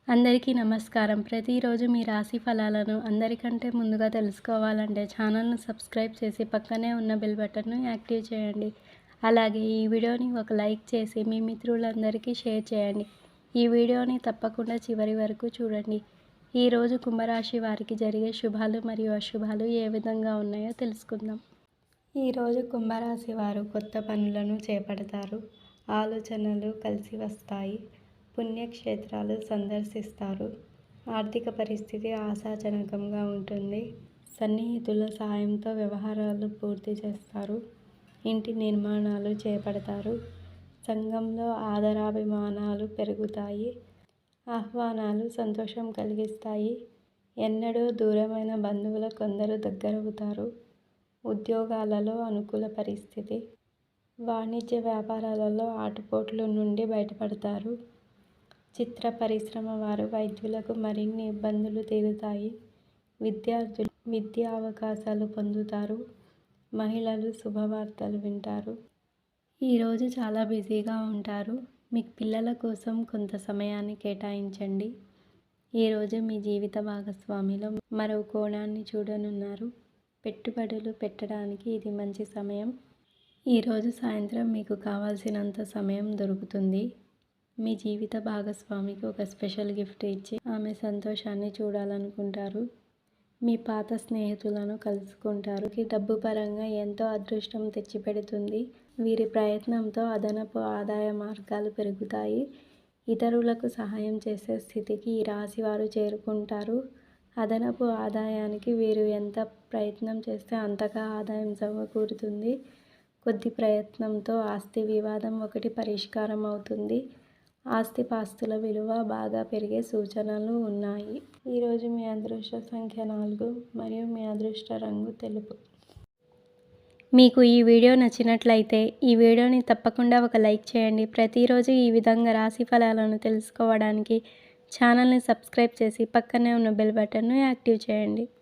అందరికీ నమస్కారం. ప్రతిరోజు మీ రాశి ఫలాలను అందరికంటే ముందుగా తెలుసుకోవాలంటే ఛానల్‌ను సబ్స్క్రైబ్ చేసి పక్కనే ఉన్న బెల్ బటన్‌ను యాక్టివ్ చేయండి. అలాగే ఈ వీడియోని ఒక లైక్ చేసి మీ మిత్రులందరికీ షేర్ చేయండి. ఈ వీడియోని తప్పకుండా చివరి వరకు చూడండి. ఈరోజు కుంభరాశి వారికి జరిగే శుభాలు మరియు అశుభాలు ఏ విధంగా ఉన్నాయో తెలుసుకుందాం. ఈరోజు కుంభరాశి వారు కొత్త పనులను చేపడతారు. ఆలోచనలు కలిసి వస్తాయి. పుణ్యక్షేత్రాలు సందర్శిస్తారు. ఆర్థిక పరిస్థితి ఆశాజనకంగా ఉంటుంది. సన్నిహితుల సహాయంతో వ్యవహారాలు పూర్తి చేస్తారు. ఇంటి నిర్మాణాలు చేపడతారు. సంఘంలో ఆదరాభిమానాలు పెరుగుతాయి. ఆహ్వానాలు సంతోషం కలిగిస్తాయి. ఎన్నడూ దూరమైన బంధువుల కొందరు దగ్గరవుతారు. ఉద్యోగాలలో అనుకూల పరిస్థితి. వాణిజ్య వ్యాపారాలలో ఆటుపోట్ల నుండి బయటపడతారు. చిత్ర పరిశ్రమ వారు వైద్యులకు మరిన్ని ఇబ్బందులు తీరుతాయి. విద్యార్థులు విద్యా అవకాశాలు పొందుతారు. మహిళలు శుభవార్తలు వింటారు. ఈరోజు చాలా బిజీగా ఉంటారు. మీ పిల్లల కోసం కొంత సమయాన్ని కేటాయించండి. ఈరోజు మీ జీవిత భాగస్వామిలో మరో కోణాన్ని చూడనున్నారు. పెట్టుబడులు పెట్టడానికి ఇది మంచి సమయం. ఈరోజు సాయంత్రం మీకు కావాల్సినంత సమయం దొరుకుతుంది. మీ జీవిత భాగస్వామికి ఒక స్పెషల్ గిఫ్ట్ ఇచ్చి ఆమె సంతోషాన్ని చూడాలనుకుంటారు. మీ పాత స్నేహితులను కలుసుకుంటారు. ఈ డబ్బు పరంగా ఎంతో అదృష్టం తెచ్చిపెడుతుంది. వీరి ప్రయత్నంతో అదనపు ఆదాయ మార్గాలు పెరుగుతాయి. ఇతరులకు సహాయం చేసే స్థితికి ఈ రాశి వారు చేరుకుంటారు. అదనపు ఆదాయానికి వీరు ఎంత ప్రయత్నం చేస్తే అంతగా ఆదాయం సమకూరుతుంది. కొద్ది ప్రయత్నంతో ఆస్తి వివాదం ఒకటి పరిష్కారం అవుతుంది. ఆస్తిపాస్తుల విలువ బాగా పెరిగే సూచనలు ఉన్నాయి. ఈరోజు మీ అదృష్ట సంఖ్య 4 మరియు మీ అదృష్ట రంగు తెలుపు. మీకు ఈ వీడియో నచ్చినట్లయితే ఈ వీడియోని తప్పకుండా ఒక లైక్ చేయండి. ప్రతిరోజు ఈ విధంగా రాశి ఫలాలను తెలుసుకోవడానికి ఛానల్ని సబ్స్క్రైబ్ చేసి పక్కనే ఉన్న బెల్ బటన్ను యాక్టివ్ చేయండి.